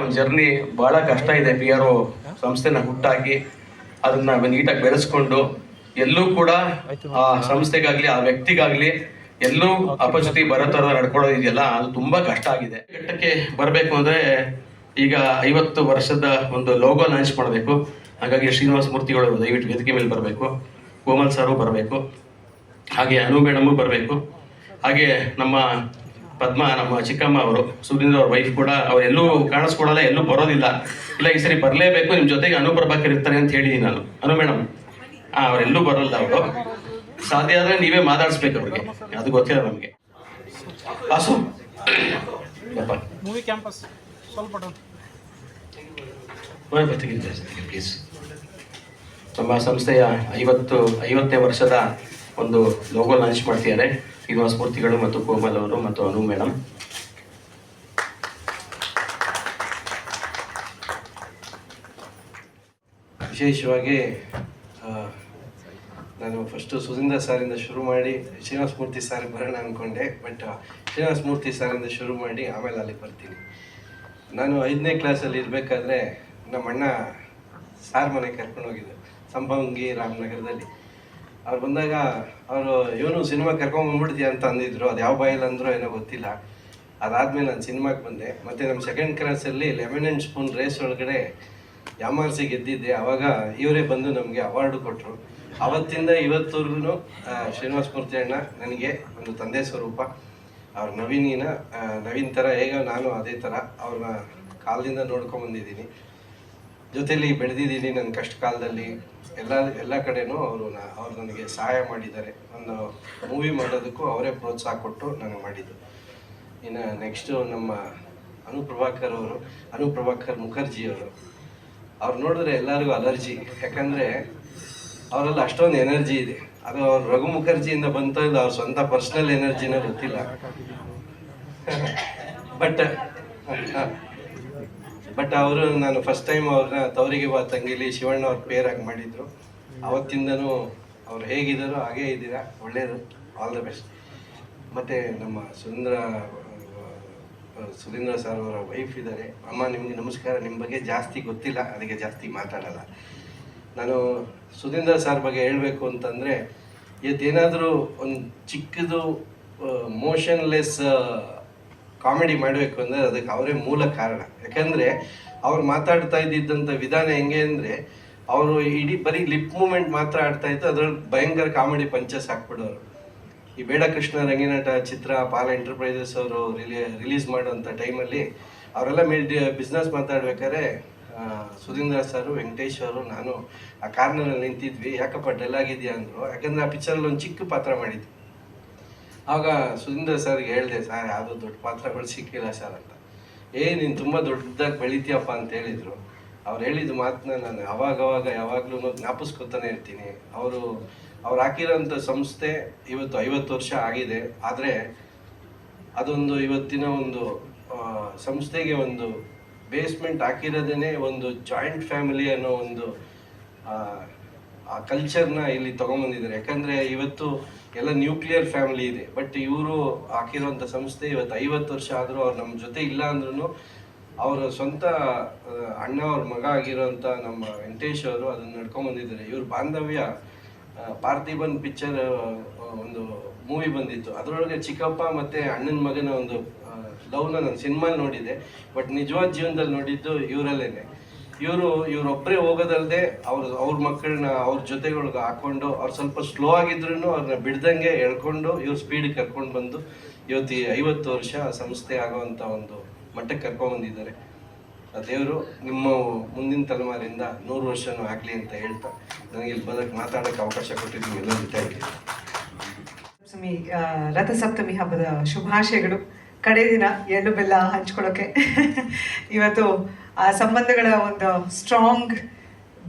ಒಂದು ಜರ್ನಿ ಭಾಳ ಕಷ್ಟ ಇದೆ. PRO ಸಂಸ್ಥೆನ ಹುಟ್ಟಾಕಿ ಅದನ್ನ ನೀಟಾಗಿ ಬೆಳೆಸ್ಕೊಂಡು ಎಲ್ಲೂ ಕೂಡ ಆ ಸಂಸ್ಥೆಗಾಗ್ಲಿ ಆ ವ್ಯಕ್ತಿಗಾಗ್ಲಿ ಎಲ್ಲೂ ಅಪಚ್ಯುತಿ ಬರೋ ಥರ ನಡ್ಕೊಳ್ಳೋದು ಇದೆಯಲ್ಲ, ಅದು ತುಂಬಾ ಕಷ್ಟ ಆಗಿದೆ. ಘಟ್ಟಕ್ಕೆ ಬರಬೇಕು ಅಂದ್ರೆ ಈಗ 50 ವರ್ಷದ ಒಂದು ಲೋಗೋ ಲಾಂಚ್ ಮಾಡಬೇಕು. ಹಾಗಾಗಿ ಶ್ರೀನಿವಾಸ ಮೂರ್ತಿಗಳು ದಯವಿಟ್ಟು ವೇದಿಕೆ ಮೇಲೆ ಬರಬೇಕು, ಕೋಮಲ್ ಸಾರು ಬರಬೇಕು, ಹಾಗೆ ಅನು ಮೇಡಮು ಬರಬೇಕು, ಹಾಗೆ ನಮ್ಮ ಪದ್ಮ ನಮ್ಮ ಚಿಕ್ಕಮ್ಮ ಅವರು ಸುರೇಂದ್ರ ಅವ್ರ ವೈಫ್ ಕೂಡ ಅವರೆಲ್ಲೂ ಕಾಣಿಸ್ಕೊಡಲ್ಲ, ಎಲ್ಲೂ ಬರೋದಿಲ್ಲ. ಇಲ್ಲ ಈ ಸರಿ ಬರಲೇಬೇಕು, ನಿಮ್ಮ ಜೊತೆಗೆ ಅನು ಪ್ರಭಾಕರ್ ಇರ್ತಾರೆ ಅಂತ ಹೇಳಿದ್ದೀನಿ ನಾನು. ಅನು ಮೇಡಮ್ ಅವರೆಲ್ಲೂ ಬರಲ್ಲ. ಅವರು ಸಾಧ್ಯ ಆದರೆ ನೀವೇ ಮಾತಾಡಿಸ್ಬೇಕು ಅವ್ರಿಗೆ, ಅದು ಗೊತ್ತಿಲ್ಲ ನಮಗೆ. ಆಸು ಮೂವಿ ಕ್ಯಾಂಪಸ್ ಸ್ವಲ್ಪ ಪ್ಲೀಸ್. ನಮ್ಮ ಸಂಸ್ಥೆಯ 50ನೇ ವರ್ಷದ ಒಂದು ಲೋಗೋ ಲಾಂಚ್ ಮಾಡ್ತಿದ್ದಾರೆ ಶ್ರೀನಿವಾಸ ಮೂರ್ತಿಗಳು ಮತ್ತು ಕೋಮಲ್ ಅವರು ಮತ್ತು ಅನು ಮೇಡಮ್. ವಿಶೇಷವಾಗಿ ನಾನು ಫಸ್ಟು ಸುಧೀಂದ್ರ ಸಾರಿಂದ ಶುರು ಮಾಡಿ ಶ್ರೀನಿವಾಸ ಮೂರ್ತಿ ಸಾರಿಗೆ ಬರೋಣ ಅಂದ್ಕೊಂಡೆ. ಬಟ್ ಶ್ರೀನಿವಾಸ ಮೂರ್ತಿ ಸಾರಿಂದ ಶುರು ಮಾಡಿ ಆಮೇಲೆ ಅಲ್ಲಿಗೆ ಬರ್ತೀನಿ. ನಾನು 5ನೇ ಕ್ಲಾಸಲ್ಲಿ ಇರಬೇಕಾದ್ರೆ ನಮ್ಮ ಅಣ್ಣ ಸಾರ್ ಮನೆಗೆ ಕರ್ಕೊಂಡು ಹೋಗಿದ್ದೆ, ಸಂಪಂಗಿ ರಾಮನಗರದಲ್ಲಿ. ಅವ್ರು ಬಂದಾಗ ಅವರು ಇವನು ಸಿನಿಮಾ ಕರ್ಕೊಂಬಂದ್ಬಿಡ್ತೀಯ ಅಂತ ಅಂದಿದ್ರು. ಅದು ಯಾವ ಬಾಯಲ್ಲಿ ಅಂದ್ರೋ ಏನೋ ಗೊತ್ತಿಲ್ಲ. ಅದಾದಮೇಲೆ ನಾನು ಸಿನಿಮಾಗೆ ಬಂದೆ. ಮತ್ತು ನಮ್ಮ 2nd ಕ್ಲಾಸಲ್ಲಿ ಲೆಮನ್ ಆ್ಯಂಡ್ ಸ್ಪೂನ್ ರೇಸ್ ಒಳಗಡೆ ಯಾಮಾರ್ಸಿ ಗೆದ್ದಿದ್ದೆ. ಆವಾಗ ಇವರೇ ಬಂದು ನಮಗೆ ಅವಾರ್ಡು ಕೊಟ್ಟರು. ಅವತ್ತಿಂದ ಇವತ್ತವರೆಗೂ ಶ್ರೀನಿವಾಸ ಮೂರ್ತಿ ಅಣ್ಣ ನನಗೆ ಒಂದು ತಂದೆ ಸ್ವರೂಪ. ಅವ್ರ ನವೀನ್ ಥರ ಹೇಗ ನಾನು ಅದೇ ಥರ ಅವ್ರನ್ನ ಕಾಲದಿಂದ ನೋಡ್ಕೊಂಬಂದಿದ್ದೀನಿ, ಜೊತೆಲಿ ಬೆಳೆದಿದ್ದೀನಿ. ನನ್ನ ಕಷ್ಟ ಕಾಲದಲ್ಲಿ ಎಲ್ಲ ಕಡೆನೂ ಅವ್ರು ನನಗೆ ಸಹಾಯ ಮಾಡಿದ್ದಾರೆ. ಒಂದು ಮೂವಿ ಮಾಡೋದಕ್ಕೂ ಅವರೇ ಪ್ರೋತ್ಸಾಹ ಕೊಟ್ಟು ನನಗೆ ಮಾಡಿದ್ದು. ಇನ್ನು ನೆಕ್ಸ್ಟು ನಮ್ಮ ಅನುಪ್ರಭಾಕರ್ ಮುಖರ್ಜಿಯವರು. ಅವ್ರು ನೋಡಿದ್ರೆ ಎಲ್ಲರಿಗೂ ಅಲರ್ಜಿ, ಯಾಕಂದರೆ ಅವರೆಲ್ಲ ಅಷ್ಟೊಂದು ಎನರ್ಜಿ ಇದೆ. ಅದು ಅವ್ರು ರಘು ಮುಖರ್ಜಿಯಿಂದ ಬಂತ ಇಲ್ಲ, ಅವ್ರ ಸ್ವಂತ ಪರ್ಸ್ನಲ್ ಎನರ್ಜಿನ ಗೊತ್ತಿಲ್ಲ. ಬಟ್ ಅವರು ನಾನು ಫಸ್ಟ್ ಟೈಮ್ ಅವ್ರನ್ನ ತವರಿಗೆ ಬಾ ತಂಗಿಲಿ ಶಿವಣ್ಣ ಅವ್ರ ಪೇರಾಗಿ ಮಾಡಿದ್ರು. ಅವತ್ತಿಂದನೂ ಅವ್ರು ಹೇಗಿದ್ದಾರೋ ಹಾಗೇ ಇದ್ದೀರಾ, ಒಳ್ಳೆಯದು, ಆಲ್ ದ ಬೆಸ್ಟ್. ಮತ್ತು ನಮ್ಮ ಸುರೇಂದ್ರ ಸರ್ ಅವರ ವೈಫ್ ಇದ್ದಾರೆ. ಅಮ್ಮ ನಿಮಗೆ ನಮಸ್ಕಾರ. ನಿಮ್ಮ ಬಗ್ಗೆ ಜಾಸ್ತಿ ಗೊತ್ತಿಲ್ಲ, ಅದಕ್ಕೆ ಜಾಸ್ತಿ ಮಾತಾಡಲ್ಲ. ನಾನು ಸುರೇಂದ್ರ ಸರ್ ಬಗ್ಗೆ ಹೇಳಬೇಕು ಅಂತಂದರೆ, ಇವತ್ತೇನಾದರೂ ಒಂದು ಚಿಕ್ಕದು ಮೋಷನ್ಲೆಸ್ ಕಾಮಿಡಿ ಮಾಡಬೇಕು ಅಂದರೆ ಅದಕ್ಕೆ ಅವರೇ ಮೂಲ ಕಾರಣ. ಯಾಕಂದರೆ ಅವ್ರು ಮಾತಾಡ್ತಾ ಇದ್ದಿದ್ದಂಥ ವಿಧಾನ ಹೆಂಗೆ ಅಂದರೆ, ಅವರು ಬರೀ ಲಿಪ್ ಮೂಮೆಂಟ್ ಮಾತ್ರ ಆಡ್ತಾಯಿತ್ತು, ಅದರಲ್ಲಿ ಭಯಂಕರ ಕಾಮಿಡಿ ಪಂಚಸ್ ಹಾಕ್ಬಿಡೋರು. ಈ ಬೇಡ ಕೃಷ್ಣ ರಂಗಿನಟ ಚಿತ್ರ ಪಾಲ ಎಂಟರ್ಪ್ರೈಸಸ್ ಅವರು ರಿಲೀಸ್ ಮಾಡೋಂಥ ಟೈಮಲ್ಲಿ ಅವರೆಲ್ಲ ಬಿಸ್ನೆಸ್ ಮಾತಾಡ್ಬೇಕಾದ್ರೆ ಸುಧೀಂದ್ರ ಸರು, ವೆಂಕಟೇಶ್ ಅವರು, ನಾನು ಆ ಕಾರ್ನರಲ್ಲಿ ನಿಂತಿದ್ವಿ. ಯಾಕಪ್ಪ ಡಲ್ ಆಗಿದೆಯಾ ಅಂದರು. ಯಾಕಂದರೆ ಆ ಪಿಕ್ಚರಲ್ಲಿ ಒಂದು ಚಿಕ್ಕ ಪಾತ್ರ ಮಾಡಿದ್ವಿ. ಆಗ ಸುಧೀಂದ್ರ ಸರ್ಗೆ ಹೇಳಿದೆ, ಸರ್ ಯಾವುದೋ ದೊಡ್ಡ ಪಾತ್ರಗಳು ಸಿಕ್ಕಿಲ್ಲ ಸರ್ ಅಂತ. ನೀನು ತುಂಬ ದೊಡ್ಡದಾಗಿ ಬೆಳಿತೀಯಪ್ಪ ಅಂತ ಹೇಳಿದರು. ಅವ್ರು ಹೇಳಿದ ಮಾತನ್ನ ನಾನು ಅವಾಗವಾಗ ಯಾವಾಗಲೂ ಜ್ಞಾಪಿಸ್ಕೊತಾನೆ ಇರ್ತೀನಿ. ಅವ್ರು ಹಾಕಿರೋಂಥ ಸಂಸ್ಥೆ ಇವತ್ತು 50 ವರ್ಷ ಆಗಿದೆ. ಆದರೆ ಅದೊಂದು ಇವತ್ತಿನ ಒಂದು ಸಂಸ್ಥೆಗೆ ಒಂದು ಬೇಸ್ಮೆಂಟ್ ಹಾಕಿರೋದೇ ಒಂದು ಜಾಯಿಂಟ್ ಫ್ಯಾಮಿಲಿ ಅನ್ನೋ ಒಂದು ಆ ಕಲ್ಚರ್ನ ಇಲ್ಲಿ ತೊಗೊಂಬಂದಿದ್ದಾರೆ. ಯಾಕಂದರೆ ಇವತ್ತು ಎಲ್ಲ ನ್ಯೂಕ್ಲಿಯರ್ ಫ್ಯಾಮಿಲಿ ಇದೆ. ಬಟ್ ಇವರು ಹಾಕಿರೋಂಥ ಸಂಸ್ಥೆ ಇವತ್ತು 50 ವರ್ಷ ಆದರೂ ಅವ್ರು ನಮ್ಮ ಜೊತೆ ಇಲ್ಲ ಅಂದ್ರೂ ಅವರ ಸ್ವಂತ ಅಣ್ಣ ಅವ್ರ ಮಗ ಆಗಿರೋಂಥ ನಮ್ಮ ವೆಂಕಟೇಶ್ ಅವರು ಅದನ್ನು ನಡ್ಕೊಂಬಂದಿದ್ದಾರೆ. ಇವ್ರ ಬಾಂಧವ್ಯ ಪಾರ್ಥಿಬನ್ ಪಿಕ್ಚರ್ ಒಂದು ಮೂವಿ ಬಂದಿತ್ತು, ಅದರೊಳಗೆ ಚಿಕ್ಕಪ್ಪ ಮತ್ತು ಅಣ್ಣನ ಮಗನ ಒಂದು ಲವ್ನ ನಾನು ಸಿನಿಮಾಲಿ ನೋಡಿದೆ. ಬಟ್ ನಿಜವಾದ ಜೀವನದಲ್ಲಿ ನೋಡಿದ್ದು ಇವರಲ್ಲೇನೆ. ಇವರೊಬ್ಬರೇ ಹೋಗೋದಲ್ಲದೆ ಅವ್ರ ಮಕ್ಕಳನ್ನ ಅವ್ರ ಜೊತೆಗಳ್ಗೆ ಹಾಕ್ಕೊಂಡು, ಅವ್ರು ಸ್ವಲ್ಪ ಸ್ಲೋ ಆಗಿದ್ರು ಅವ್ರನ್ನ ಬಿಡ್ದಂಗೆ ಎಳ್ಕೊಂಡು ಇವ್ರು ಸ್ಪೀಡಿಗೆ ಕರ್ಕೊಂಡು ಬಂದು ಇವತ್ತು 50 ವರ್ಷ ಸಂಸ್ಥೆ ಆಗೋವಂಥ ಒಂದು ಮಟ್ಟಕ್ಕೆ ಕರ್ಕೊಂಡ್ಬಂದಿದ್ದಾರೆ. ದೇವರು ನಿಮ್ಮ ಮುಂದಿನ ತಲೆಮಾರಿಂದ 100 ವರ್ಷನೂ ಆಗಲಿ ಅಂತ ಹೇಳ್ತಾ ನನಗೆ ಇಲ್ಲಿ ಬರೋಕ್ಕೆ ಮಾತಾಡೋಕ್ಕೆ ಅವಕಾಶ ಕೊಟ್ಟಿದ್ದೀನಿ. ಎಲ್ಲರಿಗೂ ಥ್ಯಾಂಕ್ ಯು. ರಥಸಪ್ತಮಿ ಹಬ್ಬದ ಶುಭಾಶಯಗಳು. ಕಡೆ ದಿನ ಎಳ್ಳು ಬೆಲ್ಲ ಹಂಚ್ಕೊಳ್ಳೋಕೆ ಇವತ್ತು ಆ ಸಂಬಂಧಗಳ ಒಂದು ಸ್ಟ್ರಾಂಗ್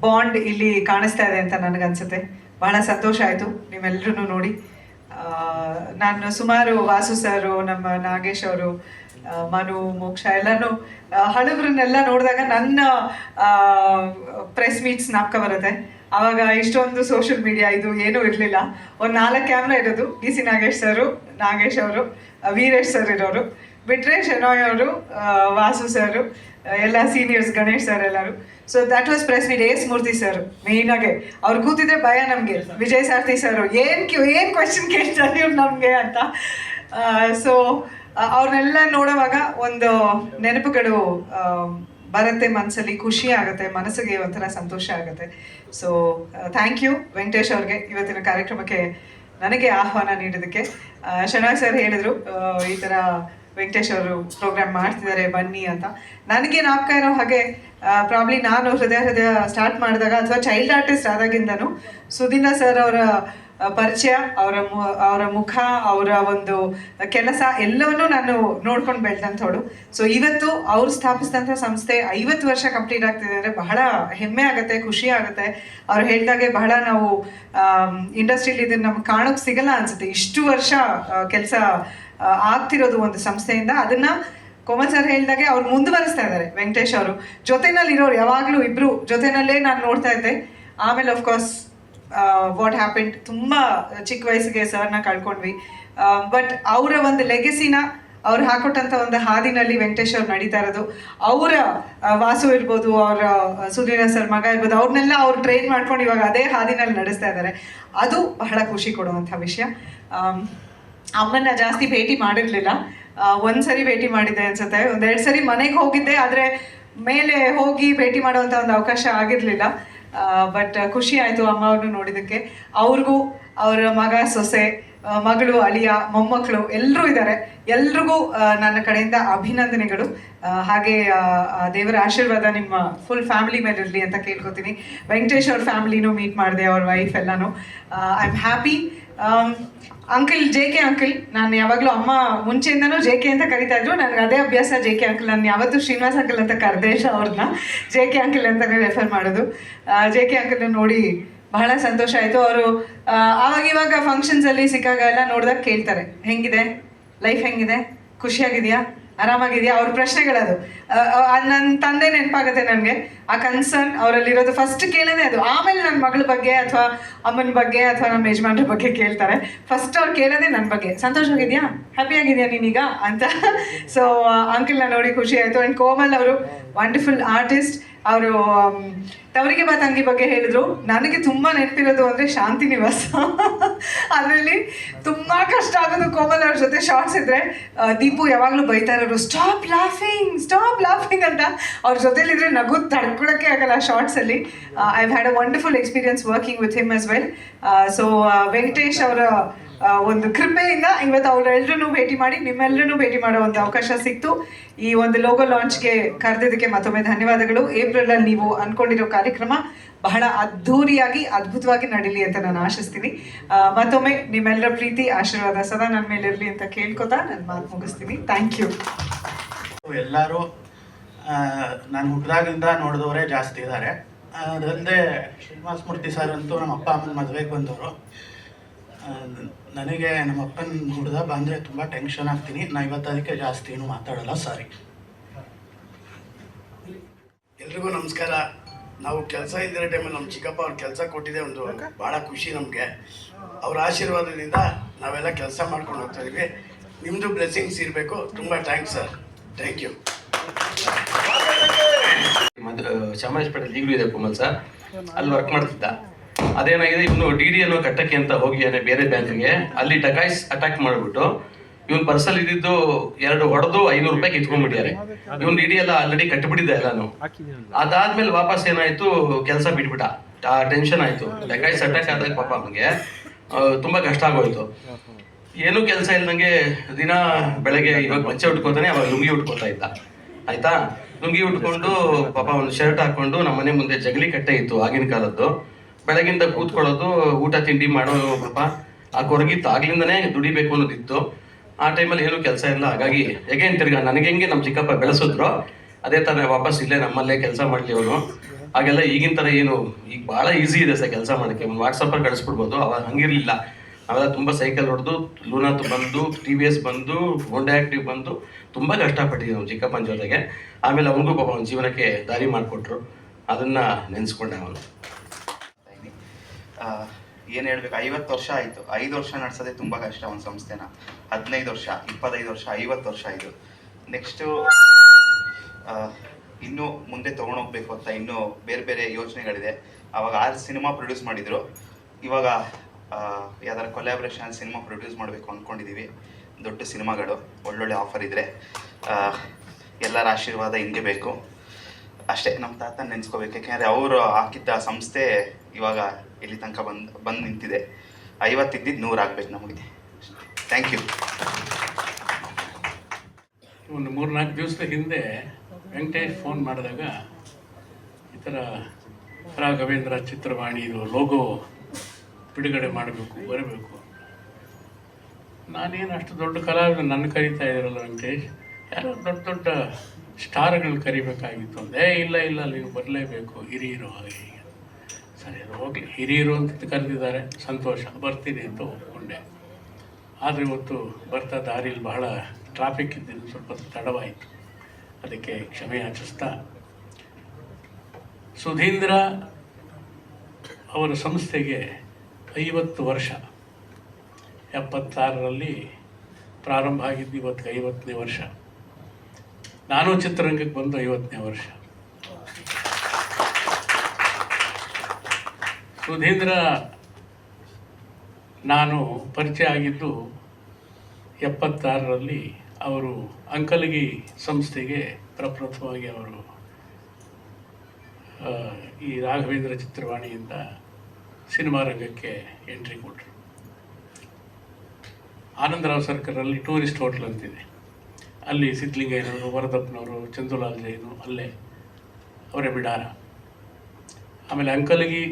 ಬಾಂಡ್ ಇಲ್ಲಿ ಕಾಣಿಸ್ತಾ ಇದೆ ಅಂತ ನನಗನ್ಸುತ್ತೆ. ಬಹಳ ಸಂತೋಷ ಆಯಿತು ನೀವೆಲ್ಲರೂ ನೋಡಿ. ನಾನು ಸುಮಾರು ವಾಸು ಸರು, ನಮ್ಮ ನಾಗೇಶ್ ಅವರು, ಮನು, ಮೋಕ್ಷ ಎಲ್ಲನೂ ಹಳಬ್ರನ್ನೆಲ್ಲ ನೋಡಿದಾಗ ನನ್ನ ಪ್ರೆಸ್ ಮೀಟ್ಸ್ ನಾಪ್ಕ ಬರುತ್ತೆ. ಆವಾಗ ಇಷ್ಟೊಂದು ಸೋಷಿಯಲ್ ಮೀಡಿಯಾ ಇದು ಏನೂ ಇರಲಿಲ್ಲ. ಒಂದು 4 ಕ್ಯಾಮ್ರಾ ಇರೋದು. DC ನಾಗೇಶ್ ಸರು, ನಾಗೇಶ್ ಅವರು, ವೀರೇಶ್ ಸರ್ ಇರೋರು, ಬಿಟ್ರೆ ಶೆನಾಯ್ ಅವರು, ವಾಸು ಸರು, ಎಲ್ಲ ಸೀನಿಯರ್ಸ್ ಗಣೇಶ್ ಸರ್ ಎಲ್ಲರೂ. So that was press meet. S Murthy sir ಮೇಯ್ನಾಗೆ ಅವ್ರು ಕೂತಿದ್ರೆ ಭಯ ನಮಗೆ. ವಿಜಯ್ ಸಾರ್ಥಿ ಸರ್ ಏನು ಕ್ವೆಶನ್ ಕೇಳ್ತಾರೆ ಇವ್ರು ನಮಗೆ ಅಂತ. ಸೊ ಅವ್ರನ್ನೆಲ್ಲ ನೋಡುವಾಗ ಒಂದು ನೆನಪುಗಳು ಬರುತ್ತೆ ಮನಸ್ಸಲ್ಲಿ, ಖುಷಿ ಆಗುತ್ತೆ, ಮನಸ್ಸಿಗೆ ಒಂಥರ ಸಂತೋಷ ಆಗುತ್ತೆ. ಸೊ ಥ್ಯಾಂಕ್ ಯು ವೆಂಕಟೇಶ್ ಅವ್ರಿಗೆ ಇವತ್ತಿನ ಕಾರ್ಯಕ್ರಮಕ್ಕೆ ನನಗೆ ಆಹ್ವಾನ ನೀಡೋದಕ್ಕೆ. ಶನಾಗ್ ಸರ್ ಹೇಳಿದರು ಈ ಥರ ವೆಂಕಟೇಶ್ ಅವರು ಪ್ರೋಗ್ರಾಮ್ ಮಾಡ್ತಿದ್ದಾರೆ ಬನ್ನಿ ಅಂತ. ನನಗೆ ನಾಪ್ಕ ಇರೋ ಹಾಗೆ ಪ್ರಾಬ್ಲಿ ನಾನು ಹೃದಯ ಸ್ಟಾರ್ಟ್ ಮಾಡಿದಾಗ ಅಥವಾ ಚೈಲ್ಡ್ ಆರ್ಟಿಸ್ಟ್ ಆದಾಗಿಂದನೂ ಸುದೀನ ಸರ್ ಅವರ ಪರಿಚಯ, ಅವರ ಮುಖ, ಅವರ ಒಂದು ಕೆಲಸ ಎಲ್ಲವನ್ನೂ ನಾನು ನೋಡ್ಕೊಂಡು ಬೆಳೆದಂಥವಳು. ಸೊ ಇವತ್ತು ಅವ್ರು ಸ್ಥಾಪಿಸಿದಂಥ ಸಂಸ್ಥೆ 50 ವರ್ಷ ಕಂಪ್ಲೀಟ್ ಆಗ್ತಿದೆ ಅಂದರೆ ಬಹಳ ಹೆಮ್ಮೆ ಆಗುತ್ತೆ, ಖುಷಿ ಆಗುತ್ತೆ. ಅವ್ರು ಹೇಳಿದಾಗೆ ಬಹಳ ನಾವು ಇಂಡಸ್ಟ್ರಿಯಲ್ಲಿ ಇದನ್ನು ನಮ್ಗೆ ಕಾಣೋಕ್ಕೆ ಸಿಗಲ್ಲ ಅನ್ಸುತ್ತೆ. ಇಷ್ಟು ವರ್ಷ ಕೆಲಸ ಆಗ್ತಿರೋದು ಒಂದು ಸಂಸ್ಥೆಯಿಂದ. ಅದನ್ನು ಕೋಮಲ್ ಸರ್ ಹೇಳಿದಾಗೆ ಅವ್ರು ಮುಂದುವರಿಸ್ತಾ ಇದ್ದಾರೆ. ವೆಂಕಟೇಶ್ ಅವರು ಜೊತೆನಲ್ಲಿ ಇರೋರು ಯಾವಾಗಲೂ ಇಬ್ಬರು ಜೊತೆನಲ್ಲೇ ನಾನು ನೋಡ್ತಾ ಇದ್ದೆ. ಆಮೇಲೆ ಆಫ್ಕೋರ್ಸ್ ವಾಟ್ ಹ್ಯಾಪೆಂಡ್, ತುಂಬ ಚಿಕ್ಕ ವಯಸ್ಸಿಗೆ ಸರ್ನ ಕಳ್ಕೊಂಡ್ವಿ. ಬಟ್ ಅವರ ಒಂದು ಲೆಗೆಸಿನ ಅವ್ರು ಹಾಕೊಟ್ಟಂಥ ಒಂದು ಹಾದಿನಲ್ಲಿ ವೆಂಕಟೇಶ್ ಅವ್ರು ನಡೀತಾ ಇರೋದು. ಅವರ ವಾಸು ಇರ್ಬೋದು, ಅವರ ಸುಧೀರ ಸರ್ ಮಗ ಇರ್ಬೋದು, ಅವ್ರನ್ನೆಲ್ಲ ಅವ್ರು ಟ್ರೈನ್ ಮಾಡ್ಕೊಂಡು ಇವಾಗ ಅದೇ ಹಾದಿನಲ್ಲಿ ನಡೆಸ್ತಾ ಇದ್ದಾರೆ. ಅದು ಬಹಳ ಖುಷಿ ಕೊಡುವಂಥ ವಿಷಯ. ಅಮ್ಮನ್ನ ಜಾಸ್ತಿ ಭೇಟಿ ಮಾಡಿರಲಿಲ್ಲ. ಒಂದ್ಸರಿ ಭೇಟಿ ಮಾಡಿದ್ದೆ ಅನ್ಸುತ್ತೆ, 1-2 ಸರಿ ಮನೆಗೆ ಹೋಗಿದ್ದೆ, ಆದರೆ ಮೇಲೆ ಹೋಗಿ ಭೇಟಿ ಮಾಡುವಂಥ ಒಂದು ಅವಕಾಶ ಆಗಿರಲಿಲ್ಲ. ಬಟ್ ಖುಷಿ ಆಯಿತು ಅಮ್ಮ ಅವ್ರನ್ನು ನೋಡಿದ್ದಕ್ಕೆ. ಅವ್ರಿಗೂ ಅವರ ಮಗ, ಸೊಸೆ, ಮಗಳು, ಅಳಿಯ, ಮೊಮ್ಮಕ್ಕಳು ಎಲ್ಲರೂ ಇದ್ದಾರೆ. ಎಲ್ರಿಗೂ ನನ್ನ ಕಡೆಯಿಂದ ಅಭಿನಂದನೆಗಳು. ಹಾಗೆ ದೇವರ ಆಶೀರ್ವಾದ ನಿಮ್ಮ ಫುಲ್ ಫ್ಯಾಮಿಲಿ ಮೇಲೆ ಇರಲಿ ಅಂತ ಕೇಳ್ಕೊತೀನಿ. ವೆಂಕಟೇಶ್ ಅವ್ರ ಫ್ಯಾಮಿಲಿನೂ ಮೀಟ್ ಮಾಡಿದೆ, ಅವ್ರ ವೈಫ್ ಎಲ್ಲನೂ. I am happy. Uncle, JK uncle, ನಾನು ಯಾವಾಗಲೂ ಅಮ್ಮ ಮುಂಚೆಯಿಂದನೂ JK ಅಂತ ಕರಿತಾ ಇದ್ರು. ನನಗೆ ಅದೇ ಅಭ್ಯಾಸ, JK ಅಂಕಲ್. ನಾನು ಯಾವತ್ತೂ ಶ್ರೀನಿವಾಸ್ ಅಂಕಲ್ ಅಂತ ಕರೆದೇ ಇಲ್ಲ ಅವ್ರನ್ನ, JK ಅಂಕಲ್ ಅಂತಲೇ ರೆಫರ್ ಮಾಡೋದು. JK ಅಂಕಲ್ನ ನೋಡಿ ಬಹಳ ಸಂತೋಷ ಆಯಿತು. ಅವರು ಆವಾಗ ಫಂಕ್ಷನ್ಸಲ್ಲಿ ಸಿಕ್ಕಾಗ ಎಲ್ಲ ನೋಡಿದಾಗ ಕೇಳ್ತಾರೆ, ಹೆಂಗಿದೆ ಲೈಫ್, ಹೆಂಗಿದೆ, ಖುಷಿಯಾಗಿದೆಯಾ, ಆರಾಮಾಗಿದೆಯಾ, ಅವ್ರ ಪ್ರಶ್ನೆಗಳದು. ನನ್ನ ತಂದೆ ನೆನಪಾಗುತ್ತೆ ನನಗೆ. ಆ ಕನ್ಸರ್ನ್ ಅವರಲ್ಲಿರೋದು ಫಸ್ಟ್ ಕೇಳೋದೇ ಅದು. ಆಮೇಲೆ ನನ್ನ ಮಗಳ ಬಗ್ಗೆ ಅಥವಾ ಅಮ್ಮನ ಬಗ್ಗೆ ಅಥವಾ ನಮ್ಮ ಯಜಮಾನ್ರ ಬಗ್ಗೆ ಕೇಳ್ತಾರೆ. ಫಸ್ಟ್ ಅವ್ರು ಕೇಳೋದೇ ನನ್ನ ಬಗ್ಗೆ, ಸಂತೋಷವಾಗಿದೆಯಾ, ಹ್ಯಾಪಿಯಾಗಿದೆಯಾ ನೀನೀಗ ಅಂತ. ಸೊ ಅಂಕಲ್ನ ನೋಡಿ ಖುಷಿ ಆಯಿತು. ಆ್ಯಂಡ್ ಕೋಮಲ್ ಅವರು ವಂಡರ್ಫುಲ್ ಆರ್ಟಿಸ್ಟ್. ಅವರು ತವರಿಗೆ ಬಾ ತಂಗಿ ಬಗ್ಗೆ ಹೇಳಿದ್ರು. ನನಗೆ ತುಂಬ ನೆನಪಿರೋದು ಅಂದರೆ ಶಾಂತಿ ನಿವಾಸ. ಅದರಲ್ಲಿ ತುಂಬ ಕಷ್ಟ ಆಗೋದು ಕೋಮಲ್ ಅವ್ರ ಜೊತೆ ಶಾರ್ಟ್ಸ್ ಇದ್ದರೆ. ದೀಪು ಯಾವಾಗಲೂ ಬೈತಾ ಇರೋರು, ಸ್ಟಾಪ್ ಲಾಫಿಂಗ್ ಅಂತ. ಅವ್ರ ಜೊತೆಲಿದ್ರೆ ನಗು ತಡ್ಕೊಳಕ್ಕೆ ಆಗಲ್ಲ ಶಾರ್ಟ್ಸಲ್ಲಿ. I had a wonderful experience working with him as well. So Venkatesh ಅವರ ಒಂದು ಕೃಪೆಯಿಂದ ಇವತ್ತು ಅವರೆಲ್ಲರೂ ಭೇಟಿ ಮಾಡಿ ನಿಮ್ಮೆಲ್ಲರೂ ಭೇಟಿ ಮಾಡೋ ಒಂದು ಅವಕಾಶ ಸಿಕ್ತು. ಈ ಒಂದು ಲೋಗೋ ಲಾಂಚ್ಗೆ ಕರೆದಿದ್ದಕ್ಕೆ ಮತ್ತೊಮ್ಮೆ ಧನ್ಯವಾದಗಳು. ಏಪ್ರಿಲಲ್ಲಿ ನೀವು ಅಂದ್ಕೊಂಡಿರೋ ಕಾರ್ಯಕ್ರಮ ಬಹಳ ಅದ್ಧೂರಿಯಾಗಿ ಅದ್ಭುತವಾಗಿ ನಡೀಲಿ ಅಂತ ನಾನು ಆಶಿಸ್ತೀನಿ. ಮತ್ತೊಮ್ಮೆ ನಿಮ್ಮೆಲ್ಲರ ಪ್ರೀತಿ ಆಶೀರ್ವಾದ ಸದಾ ನನ್ನ ಮೇಲೆ ಇರಲಿ ಅಂತ ಕೇಳ್ಕೊತಾ ನನ್ನ ಮಾತು ಮುಗಿಸ್ತೀನಿ. Thank you. ಎಲ್ಲರೂ ನಾನು ಹುಟ್ಟಿದಾಗಿಂದ ನೋಡಿದವರೇ ಜಾಸ್ತಿ ಇದ್ದಾರೆ. ಅದಲ್ಲದೆ ಶ್ರೀನಿವಾಸ ಮೂರ್ತಿ ಸರ್ ಅಂತೂ ನಮ್ಮ ಅಪ್ಪ ಅಮ್ಮನ ಮದುವೆಗೆ ಬಂದವರು. ನನಗೆ ನಮ್ಮ ಅಪ್ಪನ ಹುಡ್ದ ಬಂದರೆ ತುಂಬ ಟೆನ್ಷನ್ ಆಗ್ತೀನಿ. ನಾನು ಇವತ್ತು ಅದಕ್ಕೆ ಜಾಸ್ತಿ ಏನು ಮಾತಾಡಲ್ಲ, ಸಾರಿ. ಎಲ್ರಿಗೂ ನಮಸ್ಕಾರ. ನಾವು ಕೆಲಸ ಇದ್ದಿರೋ ಟೈಮಲ್ಲಿ ನಮ್ಮ ಚಿಕ್ಕಪ್ಪ ಅವ್ರು ಕೆಲಸ ಕೊಟ್ಟಿದೆ, ಒಂದು ಭಾಳ ಖುಷಿ ನಮಗೆ. ಅವ್ರ ಆಶೀರ್ವಾದದಿಂದ ನಾವೆಲ್ಲ ಕೆಲಸ ಮಾಡ್ಕೊಂಡು ಹೋಗ್ತಾ ಇದ್ವಿ. ನಿಮ್ಮದು ಬ್ಲೆಸ್ಸಿಂಗ್ಸ್ ಇರಬೇಕು. ತುಂಬ ಥ್ಯಾಂಕ್ಸ್ ಸರ್, ಥ್ಯಾಂಕ್ ಯು. ಚಾಮರಾಜಪೇಟೆಯಲ್ಲಿ ಈಗಲೂ ಇದೆ ಕೋಮಲ್ ಸರ್, ಅಲ್ಲಿ ವರ್ಕ್ ಮಾಡ್ತಿದ್ದ. ಅದೇನಾಗಿದೆ, ಇವನು DD ಅನ್ನೋ ಕಟ್ಟಕ್ಕೆ ಅಂತ ಹೋಗಿ ಬೇರೆ ಬ್ಯಾಂಕ್ಗೆ, ಅಲ್ಲಿ ಡಕಾಯ್ಸ್ ಅಟ್ಯಾಕ್ ಮಾಡಿಬಿಟ್ಟು ಇವನ್ ಪರ್ಸಲ್ ಇದ್ದಿದ್ದು 2 ಹೊಡೆದು 500 ರೂಪಾಯಿ ಕಿತ್ಕೊಂಡ್ಬಿಟ್ಟಿದ್ದಾರೆ. ಇವನ್ DD ಎಲ್ಲ ಆಲ್ರೆಡಿ ಕಟ್ಟಿಬಿಟ್ಟಿದ್ದ ಎಲ್ಲಾನು. ಅದಾದ್ಮೇಲೆ ವಾಪಸ್ ಏನಾಯ್ತು, ಕೆಲಸ ಬಿಟ್ಬಿಟ್ಟ. ಆ ಟೆನ್ಷನ್ ಆಯ್ತು. ಡಕಾಯ್ಸ್ ಅಟ್ಯಾಕ್ ಆದಾಗ ಪಾಪ ಅವನಿಗೆ ತುಂಬಾ ಕಷ್ಟ ಆಗೋಯ್ತು. ಏನೂ ಕೆಲಸ ಇಲ್ದಂಗೆ ದಿನ ಬೆಳಗ್ಗೆ ಇವಾಗ ಮಚ್ಚೆ ಉಟ್ಕೋತಾನೆ, ಅವಾಗ ಲುಂಗಿ ಉಟ್ಕೋತಾ ಇದ್ದ. ಆಯ್ತಾ, ಲುಂಗಿ ಉಟ್ಕೊಂಡು ಪಾಪ ಒಂದು ಶರ್ಟ್ ಹಾಕೊಂಡು ನಮ್ಮ ಮನೆ ಮುಂದೆ ಜಗಲಿ ಕಟ್ಟೆ ಇತ್ತು ಆಗಿನ ಕಾಲದ್ದು. ಬೆಳಗಿಂದ ಕೂತ್ಕೊಳ್ಳೋದು, ಊಟ ತಿಂಡಿ ಮಾಡೋದು. ಪಾಪ ಆ ಕೊರಗಿತ್ತು, ಆಗ್ಲಿಂದನೇ ದುಡಿಬೇಕು ಅನ್ನೋದಿತ್ತು. ಆ ಟೈಮಲ್ಲಿ ಏನೂ ಕೆಲಸ ಇಲ್ಲ. ಹಾಗಾಗಿ ಹೇಗೇನು ತಿರ್ಗಾ ನನಗೆ ಹೆಂಗೆ ನಮ್ಮ ಚಿಕ್ಕಪ್ಪ ಬೆಳೆಸಿದ್ರು ಅದೇ ಥರ ವಾಪಸ್ ಇಲ್ಲೇ ನಮ್ಮಲ್ಲೇ ಕೆಲಸ ಮಾಡಲಿ ಅವನು. ಹಾಗೆಲ್ಲ ಈಗಿನ ಥರ ಏನು, ಈಗ ಭಾಳ ಈಸಿ ಇದೆ ಸರ್ ಕೆಲಸ ಮಾಡೋಕ್ಕೆ. ಒಂದು ವಾಟ್ಸಪ್ಪಲ್ಲಿ ಕಳಿಸ್ಬಿಡ್ಬೋದು. ಅವಾಗ ಹಂಗಿರಲಿಲ್ಲ. ನಾವೆಲ್ಲ ತುಂಬ ಸೈಕಲ್ ಹೊಡೆದು, ಲೂನಾ ಬಂದು, TVS ಬಂದು, ಹೋಂಡಾ ಆ್ಯಕ್ಟಿವ್ ಬಂದು ತುಂಬ ಕಷ್ಟಪಟ್ಟಿದ್ದೀವಿ ನಮ್ಮ ಚಿಕ್ಕಪ್ಪನ ಜೊತೆಗೆ. ಆಮೇಲೆ ಅವನಿಗೂ ಪಾಪ ಅವನ ಜೀವನಕ್ಕೆ ದಾರಿ ಮಾಡಿಕೊಟ್ರು. ಅದನ್ನು ನೆನೆಸ್ಕೊಂಡೆ ಅವನು. ಏನು ಹೇಳ್ಬೇಕು, 50 ವರ್ಷ ಆಯಿತು. 5 ವರ್ಷ ನಡೆಸೋದೇ ತುಂಬ ಕಷ್ಟ ಒಂದು ಸಂಸ್ಥೆನ. 15 ವರ್ಷ, 25 ವರ್ಷ, 50 ವರ್ಷ ಇದು. ನೆಕ್ಸ್ಟು ಇನ್ನೂ ಮುಂದೆ ತೊಗೊಂಡೋಗ್ಬೇಕು ಅಂತ ಇನ್ನೂ ಬೇರೆ ಬೇರೆ ಯೋಚನೆಗಳಿದೆ. ಆವಾಗ 6 ಸಿನಿಮಾ ಪ್ರೊಡ್ಯೂಸ್ ಮಾಡಿದರು. ಇವಾಗ ಯಾವ್ದಾರು ಕೊಲ್ಯಾಬ್ರೇಷನ್ ಸಿನಿಮಾ ಪ್ರೊಡ್ಯೂಸ್ ಮಾಡಬೇಕು ಅಂದ್ಕೊಂಡಿದ್ದೀವಿ. ದೊಡ್ಡ ಸಿನಿಮಾಗಳು ಒಳ್ಳೊಳ್ಳೆ ಆಫರ್ ಇದ್ದರೆ ಎಲ್ಲರ ಆಶೀರ್ವಾದ ಹಿಂಗೆ ಬೇಕು ಅಷ್ಟೇ. ನಮ್ಮ ತಾತ ನೆನೆಸ್ಕೋಬೇಕು, ಯಾಕೆಂದರೆ ಅವರು ಹಾಕಿದ್ದ ಸಂಸ್ಥೆ ಇವಾಗ ಇಲ್ಲಿ ತನಕ ಬಂದು ನಿಂತಿದೆ. 50 ಇದ್ದಿದ್ದು 100 ಆಗಬೇಕು ನಮಗೆ. Thank you. ಒಂದು 3-4 ದಿವಸದ ಹಿಂದೆ ವೆಂಕಟೇಶ್ ಫೋನ್ ಮಾಡಿದಾಗ ಈ ಥರ ರಾಘವೇಂದ್ರ ಚಿತ್ರವಾಣಿದು ಲೋಗೋ ಬಿಡುಗಡೆ ಮಾಡಬೇಕು, ಬರಬೇಕು. ನಾನೇನು ಅಷ್ಟು ದೊಡ್ಡ ಕಲಾವಿದ, ನನ್ನ ಕರೀತಾ ಇದ್ದಾರಲ್ಲ ವೆಂಕಟೇಶ್, ಯಾರೋ ದೊಡ್ಡ ದೊಡ್ಡ ಸ್ಟಾರ್ಗಳನ್ನ ಕರಿಬೇಕಾಗಿತ್ತು ಅಂದೆ. ಇಲ್ಲ ನೀವು ಬರಲೇಬೇಕು, ಹಿರಿಯರು ಹಾಗೆ ಹೀಗೆ. ಸರಿ, ಅದು ಹೋಗಲಿ, ಹಿರಿಯರು ಅಂತ ಕರೆದಿದ್ದಾರೆ, ಸಂತೋಷ, ಬರ್ತೀನಿ ಅಂತ ಒಪ್ಕೊಂಡೆ. ಆದರೆ ಇವತ್ತು ಬರ್ತಾ ದಾರಿಯಲ್ಲಿ ಬಹಳ ಟ್ರಾಫಿಕ್ ಇದ್ದಿದ್ದು ಸ್ವಲ್ಪ ತಡವಾಯಿತು, ಅದಕ್ಕೆ ಕ್ಷಮೆ ಯಾಚಿಸ್ತಾ, ಸುಧೀಂದ್ರ ಅವರ ಸಂಸ್ಥೆಗೆ 50 ವರ್ಷ. 76ರಲ್ಲಿ ಪ್ರಾರಂಭ ಆಗಿದ್ದು, ಇವತ್ತಿಗೆ 50ನೇ ವರ್ಷ. ನಾನು ಚಿತ್ರರಂಗಕ್ಕೆ ಬಂದು 50ನೇ ವರ್ಷ. ಸುಧೀಂದ್ರ ನಾನು ಪರಿಚಯ ಆಗಿದ್ದು 76ರಲ್ಲಿ. ಅವರು ಅಂಕಲಗಿ ಸಂಸ್ಥೆಗೆ ಪ್ರಪ್ರಥಮವಾಗಿ ಅವರು ಈ ರಾಘವೇಂದ್ರ ಚಿತ್ರವಾಣಿಯಿಂದ ಸಿನಿಮಾ ರಂಗಕ್ಕೆ ಎಂಟ್ರಿ ಕೊಟ್ಟರು. ಆನಂದರಾವ್ ಸರ್ಕಲಲ್ಲಿ ಟೂರಿಸ್ಟ್ ಹೋಟ್ಲ್ ಅಂತಿದೆ, ಅಲ್ಲಿ ಸಿದ್ಧಲಿಂಗಯ್ಯನವರು, ವರದಪ್ಪನವರು, ಚಂದುಲಾಲ್ ಜೈನು ಅಲ್ಲೇ ಅವರೇ ಬಿಡಾರ. ಆಮೇಲೆ ಅಂಕಲಗಿ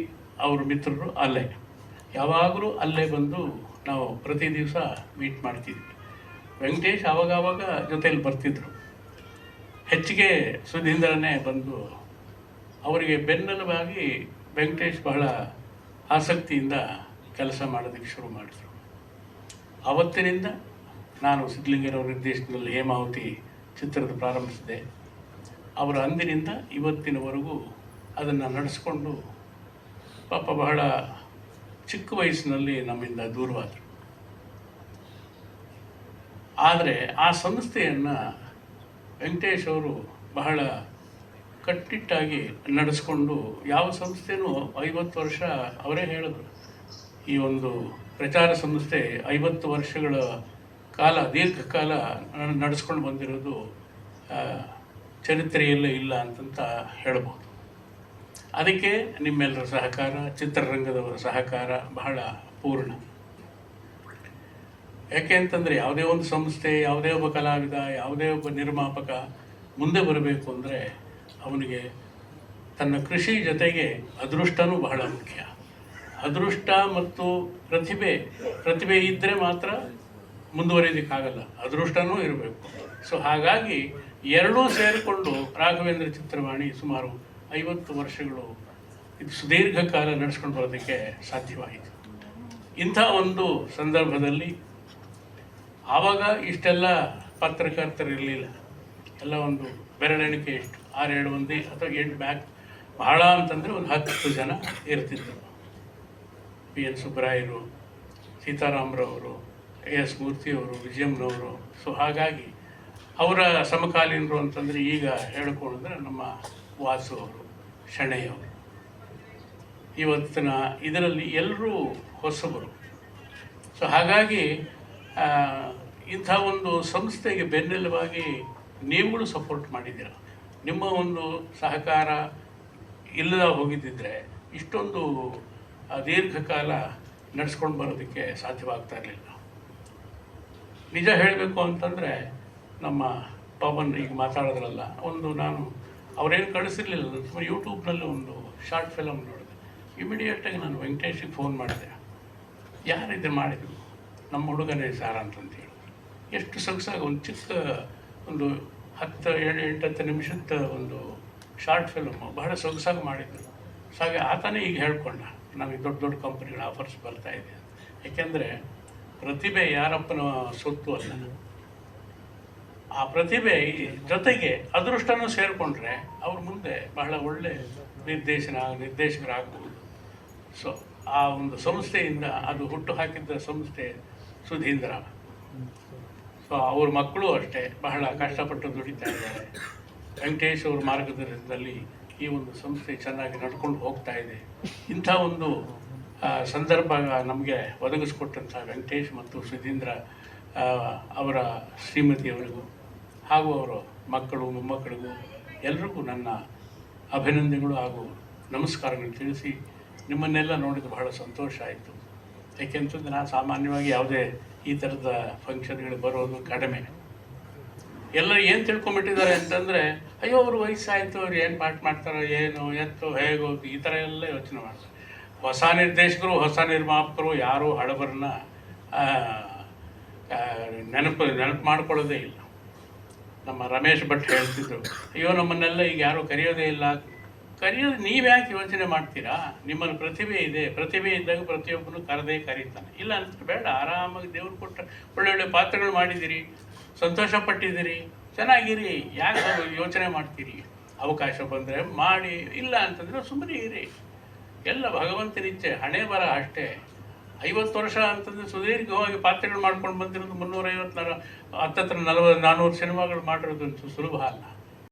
ಅವ್ರ ಮಿತ್ರರು ಅಲ್ಲೇ, ಯಾವಾಗಲೂ ಅಲ್ಲೇ ಬಂದು ನಾವು ಪ್ರತಿ ದಿವಸ ಮೀಟ್ ಮಾಡ್ತಿದ್ವಿ. ವೆಂಕಟೇಶ್ ಆವಾಗವಾಗ ಜೊತೆಯಲ್ಲಿ ಬರ್ತಿದ್ರು. ಹೆಚ್ಚಿಗೆ ಸುಧೀಂದ್ರನೇ ಬಂದು ಅವರಿಗೆ ಬೆನ್ನೆಲುಬಾಗಿ ವೆಂಕಟೇಶ್ ಬಹಳ ಆಸಕ್ತಿಯಿಂದ ಕೆಲಸ ಮಾಡೋದಕ್ಕೆ ಶುರು ಮಾಡಿದ್ರು. ಆವತ್ತಿನಿಂದ ನಾನು ಸಿದ್ಧಲಿಂಗಯ್ಯನವರ ನಿರ್ದೇಶನದಲ್ಲಿ ಹೇಮಾವತಿ ಚಿತ್ರದ ಪ್ರಾರಂಭಿಸಿದೆ. ಅವರ ಅಂದಿನಿಂದ ಇವತ್ತಿನವರೆಗೂ ಅದನ್ನು ನಡೆಸ್ಕೊಂಡು ಪಾಪ ಬಹಳ ಚಿಕ್ಕ ವಯಸ್ಸಿನಲ್ಲಿ ನಮ್ಮಿಂದ ದೂರವಾದರು. ಆದರೆ ಆ ಸಂಸ್ಥೆಯನ್ನು ವೆಂಕಟೇಶ್ ಅವರು ಬಹಳ ಕಟ್ಟಿಟ್ಟಾಗಿ ನಡೆಸ್ಕೊಂಡು, ಯಾವ ಸಂಸ್ಥೆನೂ 50 ವರ್ಷ, ಅವರೇ ಹೇಳಿದ್ರು, ಈ ಒಂದು ಪ್ರಚಾರ ಸಂಸ್ಥೆ 50 ವರ್ಷಗಳ ಕಾಲ, ದೀರ್ಘಕಾಲ ನಡೆಸ್ಕೊಂಡು ಬಂದಿರೋದು ಚರಿತ್ರೆಯಲ್ಲೇ ಇಲ್ಲ ಅಂತಂತ ಹೇಳ್ಬೋದು. ಅದಕ್ಕೆ ನಿಮ್ಮೆಲ್ಲರ ಸಹಕಾರ, ಚಿತ್ರರಂಗದವರ ಸಹಕಾರ ಬಹಳ ಪೂರ್ಣ. ಯಾಕೆ ಅಂತಂದರೆ ಯಾವುದೇ ಒಂದು ಸಂಸ್ಥೆ, ಯಾವುದೇ ಒಬ್ಬ ಕಲಾವಿದ, ಯಾವುದೇ ಒಬ್ಬ ನಿರ್ಮಾಪಕ ಮುಂದೆ ಬರಬೇಕು ಅಂದರೆ ಅವನಿಗೆ ತನ್ನ ಕೃಷಿ ಜೊತೆಗೆ ಅದೃಷ್ಟನೂ ಬಹಳ ಮುಖ್ಯ. ಅದೃಷ್ಟ ಮತ್ತು ಪ್ರತಿಭೆ ಇದ್ದರೆ ಮಾತ್ರ ಮುಂದುವರಿಯೋದಕ್ಕಾಗಲ್ಲ, ಅದೃಷ್ಟನೂ ಇರಬೇಕು. ಸೊ ಹಾಗಾಗಿ ಎರಡೂ ಸೇರಿಕೊಂಡು ರಾಘವೇಂದ್ರ ಚಿತ್ರವಾಣಿ ಸುಮಾರು 50 ವರ್ಷಗಳು ಇದು ಸುದೀರ್ಘ ಕಾಲ ನಡೆಸ್ಕೊಂಡು ಬರೋದಕ್ಕೆ ಸಾಧ್ಯವಾಯಿತು. ಇಂಥ ಒಂದು ಸಂದರ್ಭದಲ್ಲಿ ಆವಾಗ ಇಷ್ಟೆಲ್ಲ ಪತ್ರಕರ್ತರಿರಲಿಲ್ಲ, ಎಲ್ಲ ಒಂದು ಬೆರಳೆಣಿಕೆ, ಎಷ್ಟು 6-7 ಮಂದಿ ಅಥವಾ 8 ಬ್ಯಾಕ್, ಬಹಳ ಅಂತಂದರೆ ಒಂದು 10 ಜನ ಇರ್ತಿದ್ದರು. PN ಸುಬ್ರಾಯರು, ಸೀತಾರಾಮರವರು, AS ಮೂರ್ತಿಯವರು, ವಿಜಯಮ್ನವರು. ಸೊ ಹಾಗಾಗಿ ಅವರ ಸಮಕಾಲೀನರು ಅಂತಂದರೆ ಈಗ ಹೇಳಿಕೊಂಡ್ರೆ ನಮ್ಮ ವಾಸು ಅವರು, ಶಣೆಯವರು. ಇವತ್ತಿನ ಇದರಲ್ಲಿ ಎಲ್ಲರೂ ಹೊಸಬರು. ಸೊ ಹಾಗಾಗಿ ಇಂಥ ಒಂದು ಸಂಸ್ಥೆಗೆ ಬೆನ್ನೆಲುಬಾಗಿ ನೀವುಗಳು ಸಪೋರ್ಟ್ ಮಾಡಿದ್ದೀರ. ನಿಮ್ಮ ಒಂದು ಸಹಕಾರ ಇಲ್ಲದ ಹೋಗಿದ್ದಿದ್ರೆ ಇಷ್ಟೊಂದು ದೀರ್ಘಕಾಲ ನಡೆಸ್ಕೊಂಡು ಬರೋದಕ್ಕೆ ಸಾಧ್ಯವಾಗ್ತಾ ಇರಲಿಲ್ಲ. ನಿಜ ಹೇಳಬೇಕು ಅಂತಂದರೆ ನಮ್ಮ ಪವನ್ ಈಗ ಮಾತಾಡೋದ್ರಲ್ಲ, ನಾನು ಅವರೇನು ಕಳಿಸಿರ್ಲಿಲ್ಲ, ಸುಮ್ಮನೆ ಯೂಟ್ಯೂಬ್ನಲ್ಲಿ ಒಂದು ಶಾರ್ಟ್ ಫಿಲಮ್ ನೋಡಿದೆ. ಇಮಿಡಿಯೇಟಾಗಿ ನಾನು ವೆಂಕಟೇಶಿಗೆ ಫೋನ್ ಮಾಡಿದೆ, ಯಾರಿದ್ದು ಮಾಡಿದ್ರು, ನಮ್ಮ ಹುಡುಗನೇ ಸಾರ ಅಂತಂತ ಹೇಳಿ. ಎಷ್ಟು ಸೊಗಸಾಗಿ ಒಂದು ಚಿಕ್ಕ ಒಂದು 10-8 ನಿಮಿಷದ ಒಂದು ಶಾರ್ಟ್ ಫಿಲಮು ಬಹಳ ಸೊಗಸಾಗಿ ಮಾಡಿದ್ರು. ಸೊ ಹಾಗೆ ಆತನೇ ಈಗ ಹೇಳ್ಕೊಂಡ, ನಮಗೆ ದೊಡ್ಡ ದೊಡ್ಡ ಕಂಪ್ನಿಗಳ ಆಫರ್ಸ್ ಬರ್ತಾಯಿದೆ. ಏಕೆಂದರೆ ಪ್ರತಿಭೆ ಯಾರಪ್ಪನ ಸೊತ್ತು ಅಲ್ಲ, ಆ ಪ್ರತಿಭೆ ಜೊತೆಗೆ ಅದೃಷ್ಟನೂ ಸೇರಿಕೊಂಡ್ರೆ ಅವ್ರ ಮುಂದೆ ಬಹಳ ಒಳ್ಳೆ ನಿರ್ದೇಶಕರಾಗ್ಬೋದು. ಸೊ ಆ ಒಂದು ಸಂಸ್ಥೆಯಿಂದ ಅದು ಹುಟ್ಟು ಹಾಕಿದ್ದ ಸಂಸ್ಥೆ ಸುಧೀಂದ್ರ. ಸೊ ಅವ್ರ ಮಕ್ಕಳು ಅಷ್ಟೇ ಬಹಳ ಕಷ್ಟಪಟ್ಟು ದುಡಿತಾ ಇದ್ದಾರೆ. ವೆಂಕಟೇಶ್ ಅವ್ರ ಮಾರ್ಗದರ್ಶನದಲ್ಲಿ ಈ ಒಂದು ಸಂಸ್ಥೆ ಚೆನ್ನಾಗಿ ನಡ್ಕೊಂಡು ಹೋಗ್ತಾ ಇದೆ. ಇಂಥ ಒಂದು ಸಂದರ್ಭ ನಮಗೆ ಒದಗಿಸ್ಕೊಟ್ಟಂಥ ವೆಂಕಟೇಶ್ ಮತ್ತು ಸುಧೀಂದ್ರ ಅವರ ಶ್ರೀಮತಿಯವರಿಗೂ ಹಾಗೂ ಅವರ ಮಕ್ಕಳು ಮೊಮ್ಮಕ್ಕಳಿಗೂ ಎಲ್ರಿಗೂ ನನ್ನ ಅಭಿನಂದನೆಗಳು ಹಾಗೂ ನಮಸ್ಕಾರಗಳು ತಿಳಿಸಿ ನಿಮ್ಮನ್ನೆಲ್ಲ ನೋಡಿದ್ದು ಬಹಳ ಸಂತೋಷ ಆಯಿತು. ಯಾಕೆಂತಂದ್ರೆ ನಾನು ಸಾಮಾನ್ಯವಾಗಿ ಯಾವುದೇ ಈ ಥರದ ಫಂಕ್ಷನ್ಗಳು ಬರೋದು ಕಡಿಮೆ. ಎಲ್ಲರೂ ಏನು ತಿಳ್ಕೊಂಬಿಟ್ಟಿದ್ದಾರೆ ಅಂತಂದರೆ, ಅಯ್ಯೋ ಅವ್ರು ವಯಸ್ಸಾಯಿತು, ಅವ್ರು ಏನು ಪಾಠ ಮಾಡ್ತಾರೋ ಏನು ಎತ್ತೋ ಹೇಗೋ ಈ ಥರ ಎಲ್ಲ ಯೋಚನೆ ಮಾಡ್ತಾರೆ. ಹೊಸ ನಿರ್ದೇಶಕರು ಹೊಸ ನಿರ್ಮಾಪಕರು ಯಾರೂ ಹಳಬರನ್ನ ನೆನಪು ಮಾಡ್ಕೊಳ್ಳೋದೇ ಇಲ್ಲ. ನಮ್ಮ ರಮೇಶ್ ಭಟ್ ಹೇಳ್ತಿದ್ರು, ಅಯ್ಯೋ ನಮ್ಮನ್ನೆಲ್ಲ ಈಗ ಯಾರೂ ಕರೆಯೋದೇ ಇಲ್ಲ. ಕರೆಯೋದು ನೀವು ಯಾಕೆ ಯೋಚನೆ ಮಾಡ್ತೀರಾ? ನಿಮ್ಮಲ್ಲಿ ಪ್ರತಿಭೆ ಇದೆ, ಪ್ರತಿಭೆ ಇದ್ದಾಗ ಪ್ರತಿಯೊಬ್ಬನು ಕರೀತಾನೆ. ಇಲ್ಲ ಅಂತ ಬೇಡ, ಆರಾಮಾಗಿ ದೇವ್ರು ಕೊಟ್ಟ ಒಳ್ಳೊಳ್ಳೆ ಪಾತ್ರಗಳು ಮಾಡಿದ್ದೀರಿ, ಸಂತೋಷ ಪಟ್ಟಿದ್ದೀರಿ, ಚೆನ್ನಾಗಿರಿ, ಯಾಕೆ ಯೋಚನೆ ಮಾಡ್ತೀರಿ? ಅವಕಾಶ ಬಂದರೆ ಮಾಡಿ, ಇಲ್ಲ ಅಂತಂದರೆ ಸುಮ್ಮನೆ ಇರಿ. ಎಲ್ಲ ಭಗವಂತನಿಚ್ಛೆ, ಹಣೆ ಬರ ಅಷ್ಟೇ. 50 ವರ್ಷ ಅಂತಂದರೆ ಸುದೀರ್ಘವಾಗಿ ಪಾತ್ರಗಳು ಮಾಡ್ಕೊಂಡು ಬಂದಿರೋದು 350 ಹತ್ತತ್ರ 400 ಸಿನಿಮಾಗಳು ಮಾಡಿರೋದು ಸುಲಭ ಅಲ್ಲ.